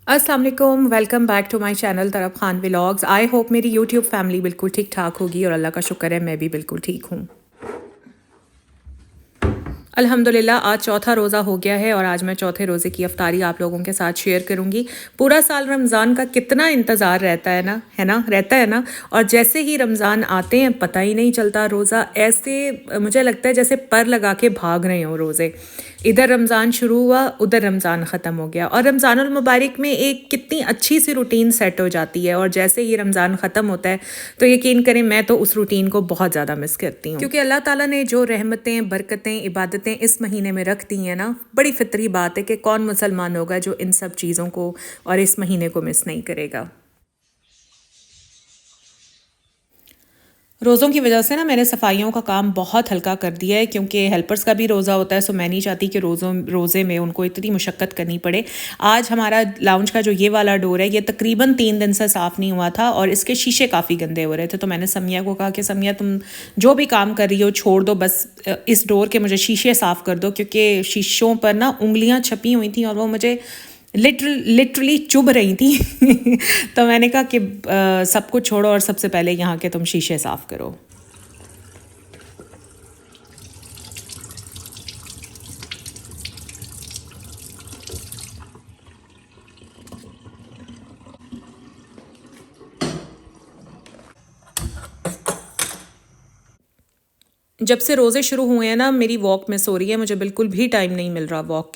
अस्सलाम वालेकुम, welcome back to my channel Taraf Khan vlogs. I hope मेरी यूट्यूब फैमिली बिल्कुल ठीक ठाक होगी और अल्लाह का शुक्र है मैं भी बिल्कुल ठीक हूँ। अल्हम्दुलिल्लाह आज चौथा रोज़ा हो गया है और आज मैं चौथे रोज़े की अफ्तारी आप लोगों के साथ शेयर करूँगी। पूरा साल रमज़ान का कितना इंतज़ार रहता है ना, रहता है ना। और जैसे ही रमज़ान आते हैं पता ही नहीं चलता, रोज़ा ऐसे मुझे लगता है जैसे पर लगा के भाग रहे हों रोज़े। इधर रमज़ान शुरू हुआ, उधर रमज़ान ख़त्म हो गया और रमज़ानुल मुबारक में एक कितनी अच्छी सी रूटीन सेट हो जाती है। और जैसे ही रमज़ान ख़त्म होता है तो यकीन करें मैं तो उस रूटीन को बहुत ज़्यादा मिस करती हूँ, क्योंकि अल्लाह ताला ने जो रहमतें, बरकतें, इबादतें इस महीने में रख दी हैं ना, बड़ी फितरी बात है कि कौन मुसलमान होगा जो इन सब चीज़ों को और इस महीने को मिस नहीं करेगा। रोज़ों की वजह से ना मैंने सफाइयों का काम बहुत हल्का कर दिया है, क्योंकि हेल्पर्स का भी रोज़ा होता है, सो मैं नहीं चाहती कि रोज़े में उनको इतनी मुशक्क़त करनी पड़े। आज हमारा लाउंज का जो ये वाला डोर है ये तकरीबन 3 दिन से साफ़ नहीं हुआ था और इसके शीशे काफ़ी गंदे हो रहे थे। तो मैंने समिया को कहा कि समिया तुम जो भी काम कर रही हो छोड़ दो, बस इस डोर के मुझे शीशे साफ़ कर दो, क्योंकि शीशों पर ना उंगलियाँ छपी हुई थी और वो मुझे लिटरली चुभ रही थी। तो मैंने कहा कि सब कुछ छोड़ो और सबसे पहले यहाँ के तुम शीशे साफ़ करो। जब से रोज़े शुरू हुए हैं ना मेरी वॉक मिस हो रही है, मुझे बिल्कुल भी टाइम नहीं मिल रहा वॉक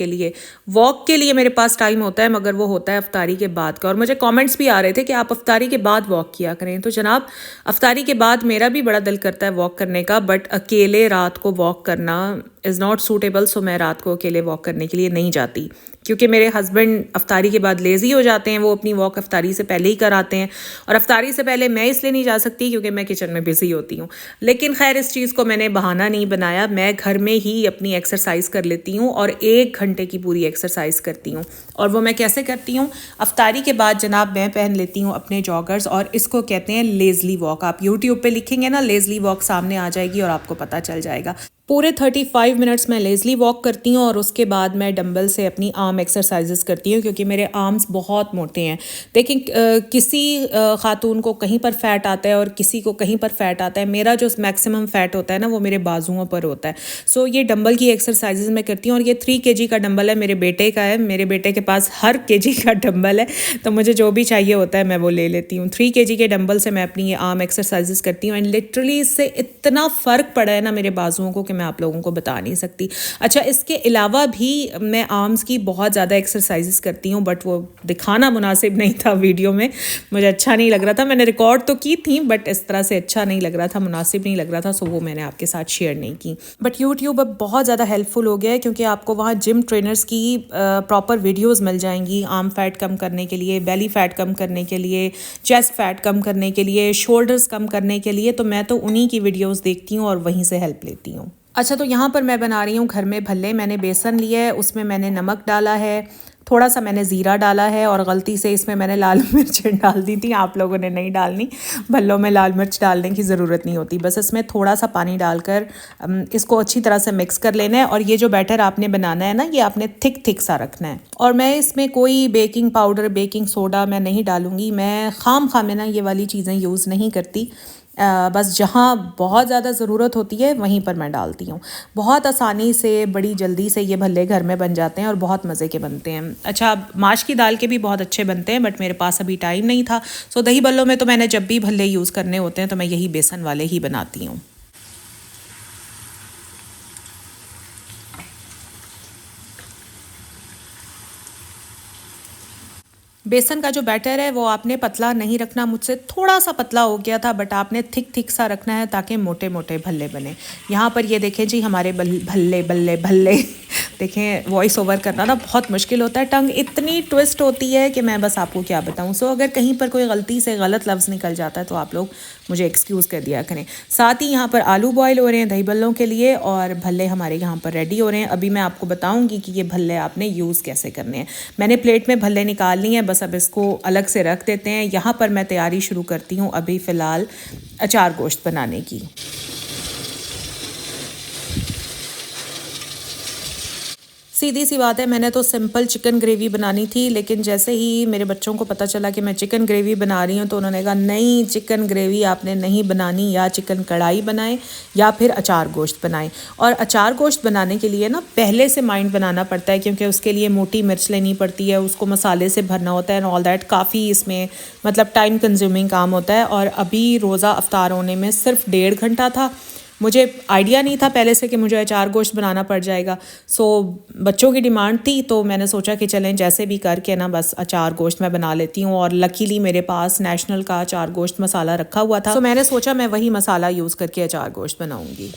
के लिए मेरे पास टाइम होता है, मगर वो होता है अफ्तारी के बाद का। और मुझे कमेंट्स भी आ रहे थे कि आप अफ्तारी के बाद वॉक किया करें। तो जनाब, अफ्तारी के बाद मेरा भी बड़ा दिल करता है वॉक करने का, बट अकेले रात को वॉक करना इज़ नॉट सूटेबल। सो मैं रात को अकेले वॉक करने के लिए नहीं जाती, क्योंकि मेरे हस्बैंड अफ्तारी के बाद लेज़ी हो जाते हैं, वो अपनी वॉक अफ्तारी से पहले ही कराते हैं। और अफ्तारी से पहले मैं इसलिए नहीं जा सकती क्योंकि मैं किचन में बिज़ी होती हूँ। लेकिन खैर इस चीज़ को मैंने बहाना नहीं बनाया, मैं घर में ही अपनी एक्सरसाइज कर लेती हूँ और 1 घंटे की पूरी एक्सरसाइज करती हूँ। और वो मैं कैसे करती हूँ, अफ्तारी के बाद जनाब मैं पहन लेती हूँ अपने जॉगर्स और इसको कहते हैं लेज़ली वॉक। आप यूट्यूब पे लिखेंगे ना लेज़ली वॉक, सामने आ जाएगी और आपको पता चल जाएगा। पूरे 35 मिनट्स मैं लेज़ली वॉक करती हूँ और उसके बाद मैं डंबल से अपनी आर्म एक्सरसाइजेस करती हूँ, क्योंकि मेरे आर्म्स बहुत मोटे हैं। देखें, किसी खातून को कहीं पर फैट आता है और किसी को कहीं पर फैट आता है। मेरा जो मैक्सिमम फैट होता है ना वो मेरे बाजुओं पर होता है। सो ये डंबल की एक्सरसाइजेस मैं करती हूँ और ये 3 kg का डंबल है, मेरे बेटे का है। मेरे बेटे के पास हर kg का डंबल है, तो मुझे जो भी चाहिए होता है मैं वो ले लेती हूँ। 3 kg के डंबल से मैं अपनी ये आर्म एक्सरसाइजेस करती हूँ एंड लिटरली इससे इतना फ़र्क पड़ा है ना मेरे बाजुओं को कि मैं आप लोगों को बता नहीं सकती। अच्छा, इसके अलावा भी मैं आर्म्स की बहुत ज़्यादा एक्सरसाइजेस करती हूँ, बट वो दिखाना मुनासिब नहीं था वीडियो में, मुझे अच्छा नहीं लग रहा था। मैंने रिकॉर्ड तो की थी बट इस तरह से अच्छा नहीं लग रहा था, मुनासिब नहीं लग रहा था, सो वो मैंने आपके साथ शेयर नहीं की। बट यूट्यूब अब बहुत ज़्यादा हेल्पफुल हो गया है, क्योंकि आपको वहाँ जिम ट्रेनर्स की प्रॉपर वीडियोस मिल जाएंगी आर्म फैट कम करने के लिए, बेली फैट कम करने के लिए, चेस्ट फैट कम करने के लिए, शोल्डर्स कम करने के लिए। तो मैं तो उन्हीं की वीडियोस देखती हूँ और वहीं से हेल्प लेती हूँ। अच्छा, तो यहाँ पर मैं बना रही हूँ घर में भल्ले। मैंने बेसन लिया है, उसमें मैंने नमक डाला है, थोड़ा सा मैंने ज़ीरा डाला है और गलती से इसमें मैंने लाल मिर्च डाल दी थी। आप लोगों ने नहीं डालनी, भल्लों में लाल मिर्च डालने की ज़रूरत नहीं होती। बस इसमें थोड़ा सा पानी डालकर इसको अच्छी तरह से मिक्स कर लेना है। और ये जो बैटर आपने बनाना है ना, ये आपने थिक सा रखना है। और मैं इसमें कोई बेकिंग पाउडर, बेकिंग सोडा मैं नहीं डालूँगी। मैं खाम में ना ये वाली चीज़ें यूज़ नहीं करती। बस जहाँ बहुत ज़्यादा ज़रूरत होती है वहीं पर मैं डालती हूँ। बहुत आसानी से, बड़ी जल्दी से ये भल्ले घर में बन जाते हैं और बहुत मज़े के बनते हैं। अच्छा, माश की दाल के भी बहुत अच्छे बनते हैं, बट मेरे पास अभी टाइम नहीं था। सो दही भल्लों में तो मैंने जब भी भल्ले यूज़ करने होते हैं तो मैं यही बेसन वाले ही बनाती हूँ। बेसन का जो बैटर है वो आपने पतला नहीं रखना, मुझसे थोड़ा सा पतला हो गया था, बट आपने थिक सा रखना है ताकि मोटे मोटे भल्ले बने। यहाँ पर ये देखें जी हमारे भल्ले बल्ले भल्ले देखें, वॉइस ओवर करना ना बहुत मुश्किल होता है, टंग इतनी ट्विस्ट होती है कि मैं बस आपको क्या बताऊँ। सो अगर कहीं पर कोई गलती से गलत लफ्ज़ निकल जाता है तो आप लोग मुझे एक्सक्यूज़ कर दिया करें। साथ ही यहाँ पर आलू बॉयल हो रहे हैं दही भल्लों के लिए और भल्ले हमारे यहाँ पर रेडी हो रहे हैं। अभी मैं आपको बताऊँगी कि ये भल्ले आपने यूज़ कैसे करने हैं। मैंने प्लेट में भल्ले निकाल लिए हैं, बस अब इसको अलग से रख देते हैं। यहाँ पर मैं तैयारी शुरू करती हूँ अभी फ़िलहाल अचार गोश्त बनाने की। सीधी सी बात है, मैंने तो सिंपल चिकन ग्रेवी बनानी थी, लेकिन जैसे ही मेरे बच्चों को पता चला कि मैं चिकन ग्रेवी बना रही हूँ तो उन्होंने कहा नहीं, चिकन ग्रेवी आपने नहीं बनानी, या चिकन कढ़ाई बनाएं या फिर अचार गोश्त बनाएं। और अचार गोश्त बनाने के लिए ना पहले से माइंड बनाना पड़ता है, क्योंकि उसके लिए मोटी मिर्च लेनी पड़ती है, उसको मसाले से भरना होता है एंड ऑल दैट। काफ़ी इसमें मतलब टाइम कंज्यूमिंग काम होता है। और अभी रोज़ा अफ्तार होने में सिर्फ 1.5 घंटा था। मुझे आइडिया नहीं था पहले से कि मुझे अचार गोश्त बनाना पड़ जाएगा। सो बच्चों की डिमांड थी तो मैंने सोचा कि चलें जैसे भी करके ना बस अचार गोश्त मैं बना लेती हूँ। और लकीली मेरे पास नेशनल का अचार गोश्त मसाला रखा हुआ था, सो मैंने सोचा मैं वही मसाला यूज़ करके अचार गोश्त बनाऊँगी।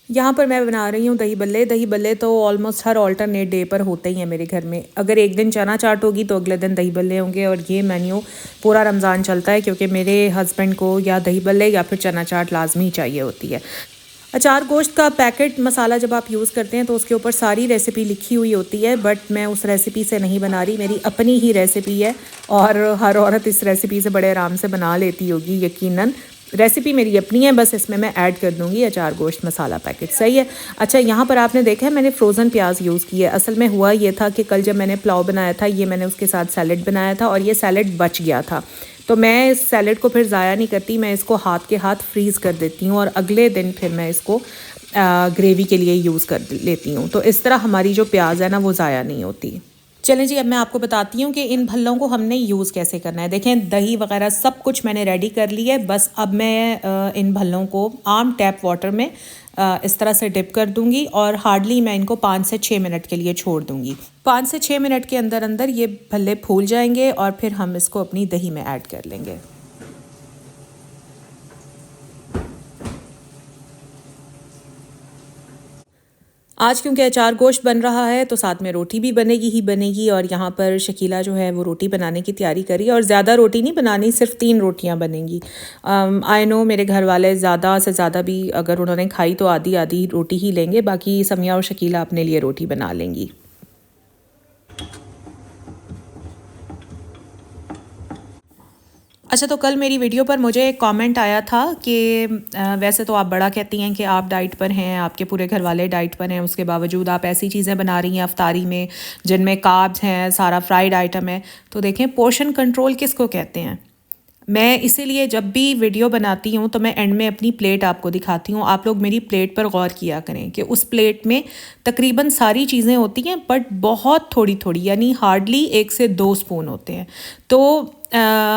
यहाँ पर मैं बना रही हूँ दही बल्ले। दही बल्ले तो ऑलमोस्ट हर ऑल्टरनेट डे पर होते ही हैं मेरे घर में। अगर एक दिन चना चाट होगी तो अगले दिन दही बल्ले होंगे, और ये मेन्यू पूरा रमज़ान चलता है, क्योंकि मेरे हस्बैंड को या दही बल्ले या फिर चना चाट लाजमी चाहिए होती है। अचार गोश्त का पैकेट मसाला जब आप यूज़ करते हैं तो उसके ऊपर सारी रेसिपी लिखी हुई होती है, बट मैं उस रेसिपी से नहीं बना रही, मेरी अपनी ही रेसिपी है। और हर औरत इस रेसिपी से बड़े आराम से बना लेती होगी यकीनन। रेसिपी मेरी अपनी है, बस इसमें मैं ऐड कर दूंगी अचार गोश्त मसाला पैकेट। सही है। अच्छा, यहाँ पर आपने देखा है मैंने फ्रोज़न प्याज यूज़ किया है। असल में हुआ ये था कि कल जब मैंने पुलाव बनाया था, ये मैंने उसके साथ सैलड बनाया था और ये सैलड बच गया था, तो मैं इस सैलड को फिर ज़ाया नहीं करती, मैं इसको हाथ के हाथ फ्रीज़ कर देती हूँ और अगले दिन फिर मैं इसको ग्रेवी के लिए यूज़ कर लेती हूँ। तो इस तरह हमारी जो प्याज है ना वो ज़ाया नहीं होती। चलें जी, अब मैं आपको बताती हूँ कि इन भल्लों को हमने यूज़ कैसे करना है। देखें, दही वगैरह सब कुछ मैंने रेडी कर लिया है। बस अब मैं इन भल्लों को आम टैप वाटर में इस तरह से डिप कर दूंगी और हार्डली मैं इनको 5 से 6 मिनट के लिए छोड़ दूंगी। 5 से 6 मिनट के अंदर अंदर ये भल्ले फूल जाएंगे और फिर हम इसको अपनी दही में ऐड कर लेंगे। आज क्योंकि अचार गोश्त बन रहा है तो साथ में रोटी भी बनेगी ही बनेगी, और यहाँ पर शकीला जो है वो रोटी बनाने की तैयारी करी, और ज़्यादा रोटी नहीं बनानी, सिर्फ 3 रोटियाँ बनेंगी। आई नो मेरे घर वाले ज़्यादा से ज़्यादा भी अगर उन्होंने खाई तो आधी आधी रोटी ही लेंगे, बाकी समिया और शकीला अपने लिए रोटी बना लेंगी। अच्छा, तो कल मेरी वीडियो पर मुझे एक कमेंट आया था कि वैसे तो आप बड़ा कहती हैं कि आप डाइट पर हैं, आपके पूरे घर वाले डाइट पर हैं, उसके बावजूद आप ऐसी चीज़ें बना रही हैं अफ्तारी में जिनमें कार्ब्स हैं, सारा फ्राइड आइटम है। तो देखें, पोर्शन कंट्रोल किसको कहते हैं। मैं इसीलिए जब भी वीडियो बनाती हूँ तो मैं एंड में अपनी प्लेट आपको दिखाती हूँ। आप लोग मेरी प्लेट पर गौर किया करें कि उस प्लेट में तकरीबन सारी चीज़ें होती हैं, बट बहुत थोड़ी थोड़ी, यानी हार्डली 1 से 2 स्पून होते हैं। तो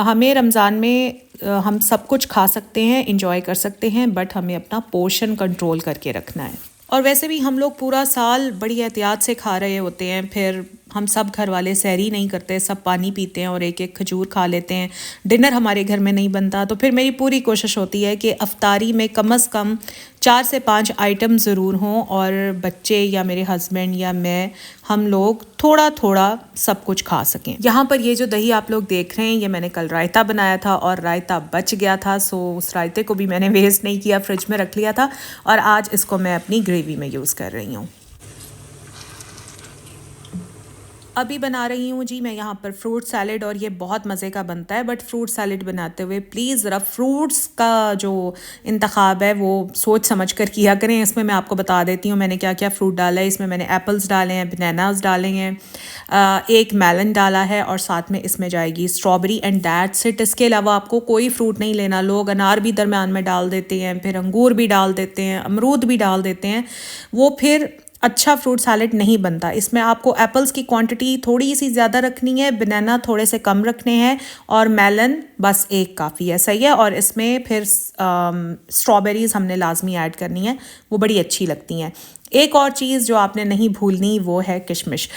हमें रमज़ान में हम सब कुछ खा सकते हैं, इंजॉय कर सकते हैं, बट हमें अपना पोर्शन कंट्रोल करके रखना है। और वैसे भी हम लोग पूरा साल बड़ी एहतियात से खा रहे होते हैं, फिर हम सब घर वाले सहरी नहीं करते, सब पानी पीते हैं और एक एक खजूर खा लेते हैं, डिनर हमारे घर में नहीं बनता। तो फिर मेरी पूरी कोशिश होती है कि अफ्तारी में कम से कम 4 से 5 आइटम ज़रूर हों, और बच्चे या मेरे हस्बैंड या मैं, हम लोग थोड़ा थोड़ा सब कुछ खा सकें। यहाँ पर ये जो दही आप लोग देख रहे हैं, ये मैंने कल रायता बनाया था और रायता बच गया था, सो उस रायते को भी मैंने वेस्ट नहीं किया, फ्रिज में रख लिया था, और आज इसको मैं अपनी ग्रेवी में यूज़ कर रही हूँ। अभी बना रही हूँ जी मैं यहाँ पर फ्रूट सैलेड, और ये बहुत मज़े का बनता है। बट फ्रूट सैलेड बनाते हुए प्लीज़ ज़रा फ्रूट्स का जो इंतखाब है वो सोच समझ कर किया करें। इसमें मैं आपको बता देती हूँ मैंने क्या क्या फ़्रूट डाला है। इसमें मैंने एप्पल्स डाले हैं, बनानास डाले हैं, एक मेलन डाला है, और साथ में इसमें जाएगी स्ट्रॉबेरी, एंड दैट्स इट। इसके अलावा आपको कोई फ्रूट नहीं लेना। लोग अनार भी दरमियान में डाल देते हैं, फिर अंगूर भी डाल देते हैं, अमरूद भी डाल देते हैं, वो फिर अच्छा फ्रूट सैलेड नहीं बनता। इसमें आपको एप्पल्स की क्वांटिटी थोड़ी सी ज़्यादा रखनी है, बनाना थोड़े से कम रखने हैं, और मेलन बस एक काफ़ी है। सही है। और इसमें फिर स्ट्रॉबेरीज़ हमने लाजमी ऐड करनी है, वो बड़ी अच्छी लगती हैं। एक और चीज़ जो आपने नहीं भूलनी वो है किशमिश।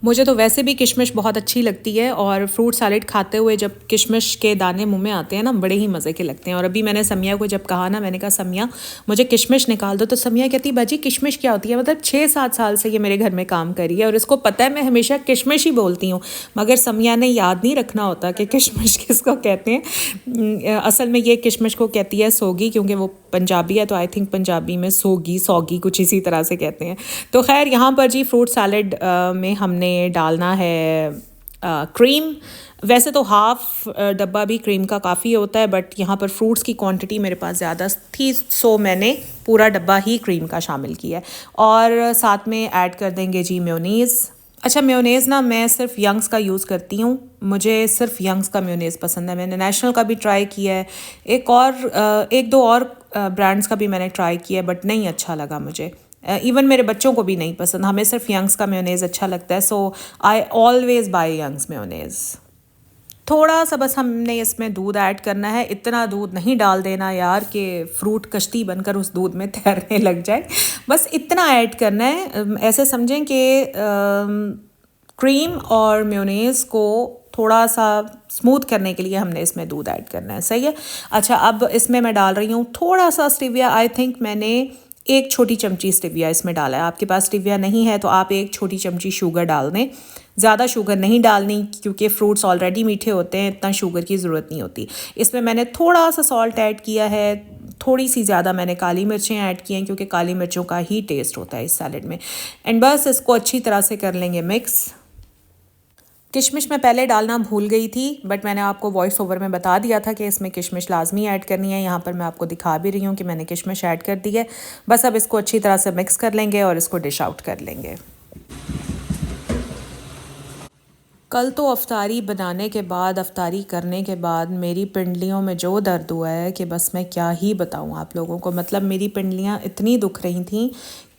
मुझे तो वैसे भी किशमिश बहुत अच्छी लगती है, और फ्रूट सैलेड खाते हुए जब किशमिश के दाने मुंह में आते हैं ना, बड़े ही मज़े के लगते हैं। और अभी मैंने समिया को जब कहा ना, मैंने कहा समिया मुझे किशमिश निकाल दो, तो समिया कहती बाजी किशमिश क्या होती है। मतलब 6-7 साल से ये मेरे घर में काम करी है और इसको पता है मैं हमेशा किशमिश ही बोलती हूँ, मगर समिया ने याद नहीं रखना होता कि किशमिश किसको कहते हैं। असल में ये किशमिश को कहती है सोगी, क्योंकि वो पंजाबी है, तो आई थिंक पंजाबी में सोगी सौगी कुछ इसी तरह से कहते हैं। तो खैर यहाँ पर जी फ्रूट सैलेड में हमने डालना है क्रीम। वैसे तो हाफ़ डब्बा भी क्रीम का काफ़ी होता है, बट यहाँ पर फ्रूट्स की क्वांटिटी मेरे पास ज़्यादा थी, सो मैंने पूरा डब्बा ही क्रीम का शामिल किया है। और साथ में ऐड कर देंगे जी मेयोनीज़। अच्छा, मेयोनेज़ ना मैं सिर्फ यंग्स का यूज़ करती हूँ, मुझे सिर्फ यंग्स का मेयोनेज़ पसंद है। मैंने नेशनल का भी ट्राई किया है, एक दो और ब्रांड्स का भी मैंने ट्राई किया है, बट नहीं अच्छा लगा मुझे। इवन मेरे बच्चों को भी नहीं पसंद, हमें सिर्फ यंग्स का मेयोनेज़ अच्छा लगता है, so I always buy Young's mayonnaise. थोड़ा सा बस हमने इसमें दूध ऐड करना है, इतना दूध नहीं डाल देना यार कि फ्रूट कश्ती बनकर उस दूध में तैरने लग जाए, बस इतना ऐड करना है। ऐसे समझें कि क्रीम और मेयोनेज़ को थोड़ा सा स्मूथ करने के लिए हमने इसमें दूध ऐड करना है, सही है। अच्छा, अब इसमें मैं डाल रही हूँ थोड़ा सा स्टीविया। आई थिंक मैंने एक छोटी चमची स्टीविया इसमें डाला है। आपके पास स्टीविया नहीं है तो आप एक छोटी चमची शुगर डाल दें, ज़्यादा शुगर नहीं डालनी क्योंकि फ्रूट्स ऑलरेडी मीठे होते हैं, इतना शुगर की ज़रूरत नहीं होती। इसमें मैंने थोड़ा सा सॉल्ट ऐड किया है, थोड़ी सी ज़्यादा मैंने काली मिर्चें ऐड की हैं क्योंकि काली मिर्चों का ही टेस्ट होता है इस सैलेड में। एंड बस इसको अच्छी तरह से कर लेंगे मिक्स। किशमिश मैं पहले डालना भूल गई थी, बट मैंने आपको वॉइस ओवर में बता दिया था कि इसमें किशमिश लाजमी ऐड करनी है। यहाँ पर मैं आपको दिखा भी रही हूँ कि मैंने किशमिश ऐड कर दी है। बस अब इसको अच्छी तरह से मिक्स कर लेंगे और इसको डिश आउट कर लेंगे। कल तो अफ्तारी बनाने के बाद, अफ्तारी करने के बाद मेरी पिंडलियों में जो दर्द हुआ है कि बस मैं क्या ही बताऊँ आप लोगों को। मतलब मेरी पिंडलियाँ इतनी दुख रही थीं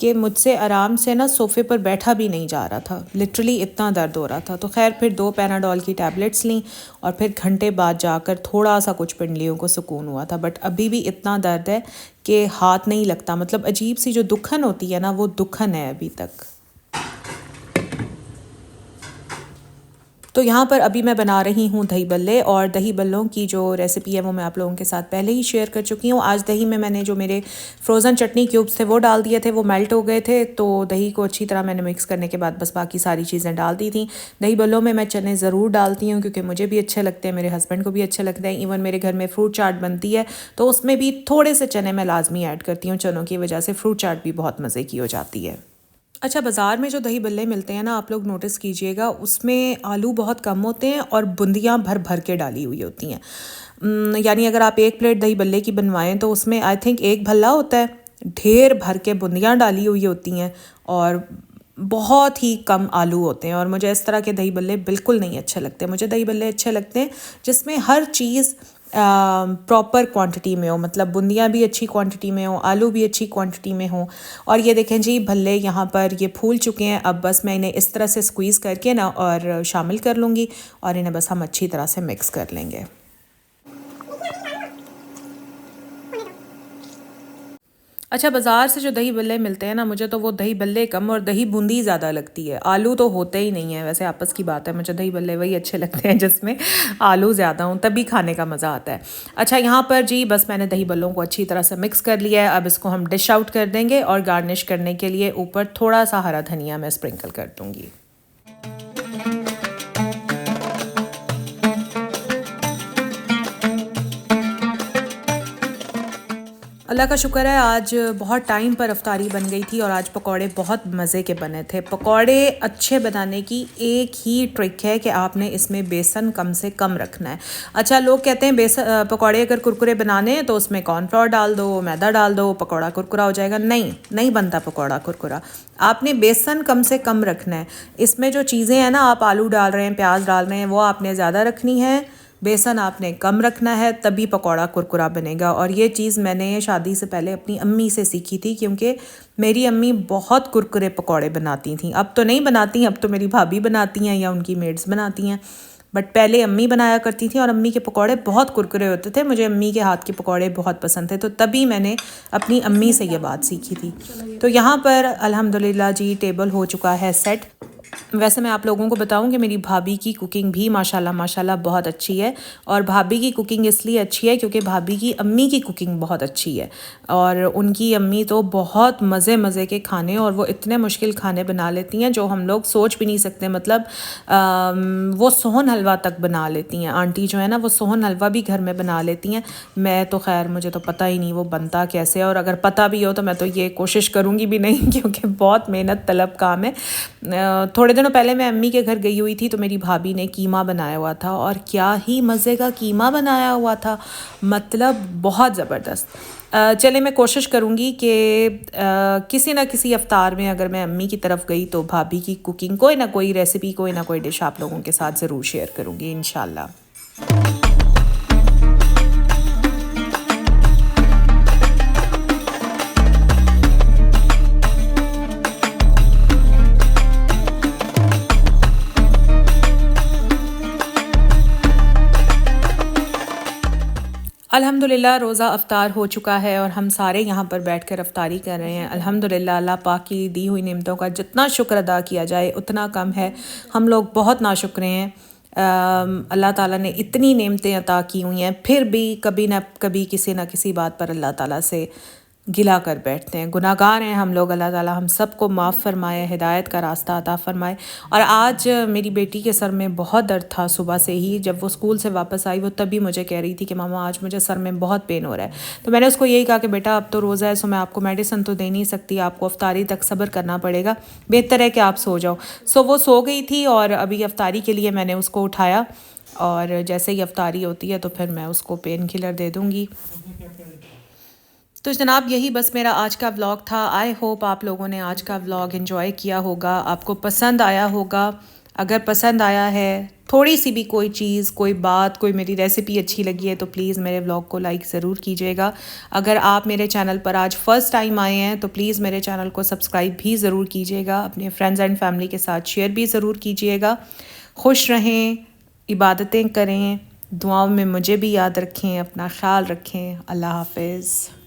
कि मुझसे आराम से ना सोफ़े पर बैठा भी नहीं जा रहा था, लिटरली इतना दर्द हो रहा था। तो खैर फिर 2 पैनाडोल की टैबलेट्स लीं और फिर घंटे बाद जाकर थोड़ा सा कुछ पिंडलियों को सुकून हुआ था। बट अभी भी इतना दर्द है कि हाथ नहीं लगता। मतलब अजीब सी जो दुखन होती है ना, वो दुखन है अभी तक। तो यहाँ पर अभी मैं बना रही हूँ दही बल्ले, और दही बल्लों की जो रेसिपी है वो मैं आप लोगों के साथ पहले ही शेयर कर चुकी हूँ। आज दही में मैंने जो मेरे फ्रोज़न चटनी क्यूब्स थे वो डाल दिए थे, वो मेल्ट हो गए थे। तो दही को अच्छी तरह मैंने मिक्स करने के बाद बस बाकी सारी चीज़ें डाल दी थी। दही बल्लों में मैं चने ज़रूर डालती हूँ क्योंकि मुझे भी अच्छे लगते हैं, मेरे हस्बैंड को भी अच्छे लगते हैं। इवन मेरे घर में फ्रूट चाट बनती है तो उसमें भी थोड़े से चने मैं लाजमी ऐड करती हूँ। चनों की वजह से फ्रूट चाट भी बहुत मज़े की हो जाती है। अच्छा, बाज़ार में जो दही बल्ले मिलते हैं ना, आप लोग नोटिस कीजिएगा, उसमें आलू बहुत कम होते हैं और बूंदियाँ भर भर के डाली हुई होती हैं। यानी अगर आप एक प्लेट दही बल्ले की बनवाएं तो उसमें आई थिंक एक भल्ला होता है, ढेर भर के बूंदियाँ डाली हुई होती हैं और बहुत ही कम आलू होते हैं। और मुझे इस तरह के दही बल्ले बिल्कुल नहीं अच्छे लगते। मुझे दही बल्ले अच्छे लगते हैं जिसमें हर चीज़ प्रॉपर क्वांटिटी में हो, मतलब बूंदियाँ भी अच्छी क्वांटिटी में हो, आलू भी अच्छी क्वांटिटी में हो। और ये देखें जी, भल्ले यहाँ पर ये फूल चुके हैं। अब बस मैं इन्हें इस तरह से स्क्वीज़ करके ना और शामिल कर लूँगी और इन्हें बस हम अच्छी तरह से मिक्स कर लेंगे। अच्छा, बाज़ार से जो दही बल्ले मिलते हैं ना, मुझे तो वो दही बल्ले कम और दही बूंदी ज़्यादा लगती है। आलू तो होते ही नहीं है, वैसे आपस की बात है। मुझे दही बल्ले वही अच्छे लगते हैं जिसमें आलू ज़्यादा हों, तभी खाने का मज़ा आता है। अच्छा, यहाँ पर जी बस मैंने दही बल्लों को अच्छी तरह से मिक्स कर लिया है। अब इसको हम डिश आउट कर देंगे और गार्निश करने के लिए ऊपर थोड़ा सा हरा धनिया मैं स्प्रिंकल कर दूँगी। अल्लाह का शुक्र है, आज बहुत टाइम पर अफ्तारी बन गई थी और आज पकौड़े बहुत मज़े के बने थे। पकौड़े अच्छे बनाने की एक ही ट्रिक है कि आपने इसमें बेसन कम से कम रखना है। अच्छा, लोग कहते हैं बेसन पकौड़े अगर कुरकुरे बनाने हैं तो उसमें कॉर्नफ्लोर डाल दो, मैदा डाल दो, पकौड़ा कुरकुरा हो जाएगा। नहीं, नहीं बनता पकौड़ा कुरकुरा। आपने बेसन कम से कम रखना है। इसमें जो चीज़ें हैं ना, आप आलू डाल रहे हैं, प्याज डाल रहे हैं, वो आपने ज़्यादा रखनी है, बेसन आपने कम रखना है, तभी पकौड़ा कुरकुरा बनेगा। और ये चीज़ मैंने शादी से पहले अपनी अम्मी से सीखी थी क्योंकि मेरी अम्मी बहुत कुरकुरे पकौड़े बनाती थी। अब तो नहीं बनाती, अब तो मेरी भाभी बनाती हैं या उनकी मेड्स बनाती हैं, बट पहले अम्मी बनाया करती थी और अम्मी के पकौड़े बहुत कुरकुरे होते थे। मुझे अम्मी के हाथ के पकौड़े बहुत पसंद थे, तो तभी मैंने अपनी अम्मी से ये बात सीखी थी। तो यहाँ पर अल्हम्दुलिल्लाह जी टेबल हो चुका है सेट। वैसे मैं आप लोगों को बताऊं कि मेरी भाभी की कुकिंग भी माशाल्लाह माशाल्लाह बहुत अच्छी है। और भाभी की कुकिंग इसलिए अच्छी है क्योंकि भाभी की अम्मी की कुकिंग बहुत अच्छी है। और उनकी अम्मी तो बहुत मज़े मज़े के खाने, और वो इतने मुश्किल खाने बना लेती हैं जो हम लोग सोच भी नहीं सकते। मतलब वो सोहन हलवा तक बना लेती हैं। आंटी जो है ना, वो सोहन हलवा भी घर में बना लेती हैं। मैं तो खैर मुझे तो पता ही नहीं वो बनता कैसे, और अगर पता भी हो तो मैं तो ये कोशिश करूँगी भी नहीं क्योंकि बहुत मेहनत तलब काम है। थोड़े दिनों पहले मैं अम्मी के घर गई हुई थी तो मेरी भाभी ने कीमा बनाया हुआ था और क्या ही मज़े का कीमा बनाया हुआ था, मतलब बहुत ज़बरदस्त। चले मैं कोशिश करूँगी कि किसी ना किसी अफ्तार में अगर मैं अम्मी की तरफ गई तो भाभी की कुकिंग कोई ना कोई रेसिपी कोई ना कोई डिश आप लोगों के साथ ज़रूर शेयर करूँगी इंशाल्लाह। अल्हम्दुलिल्लाह रोज़ा अफ्तार हो चुका है और हम सारे यहाँ पर बैठकर अफ्तारी कर रहे हैं। अल्हम्दुलिल्लाह अल्लाह पाक की दी हुई नेमतों का जितना शुक्र अदा किया जाए उतना कम है। हम लोग बहुत नाशुक्र हैं। अल्लाह ताला ने इतनी नेमतें अता की हुई हैं, फिर भी कभी ना कभी किसी ना किसी बात पर अल्लाह ताला से गिला कर बैठते हैं। गुनाहगार हैं हम लोग, अल्लाह ताला हम सबको माफ़ फरमाए, हिदायत का रास्ता अता फरमाए। और आज मेरी बेटी के सर में बहुत दर्द था सुबह से ही। जब वो स्कूल से वापस आई वो तभी मुझे कह रही थी कि मामा आज मुझे सर में बहुत पेन हो रहा है। तो मैंने उसको यही कहा कि बेटा अब तो रोज़ा है, सो मैं आपको मेडिसिन तो दे नहीं सकती, आपको अफ्तारी तक सब्र करना पड़ेगा, बेहतर है कि आप सो जाओ। सो वो सो गई थी और अभी अफ्तारी के लिए मैंने उसको उठाया और जैसे ही अफ्तारी होती है तो फिर मैं उसको पेन किलर दे दूँगी। तो जनाब यही बस मेरा आज का व्लॉग था। आई होप आप लोगों ने आज का व्लॉग एंजॉय किया होगा, आपको पसंद आया होगा। अगर पसंद आया है, थोड़ी सी भी कोई चीज़, कोई बात, कोई मेरी रेसिपी अच्छी लगी है तो प्लीज़ मेरे व्लॉग को लाइक ज़रूर कीजिएगा। अगर आप मेरे चैनल पर आज फ़र्स्ट टाइम आए हैं तो प्लीज़ मेरे चैनल को सब्सक्राइब भी ज़रूर कीजिएगा, अपने फ्रेंड्स एंड फैमिली के साथ शेयर भी ज़रूर कीजिएगा। खुश रहें, इबादतें करें, दुआओं में मुझे भी याद रखें, अपना ख्याल रखें। अल्लाह हाफ़िज़।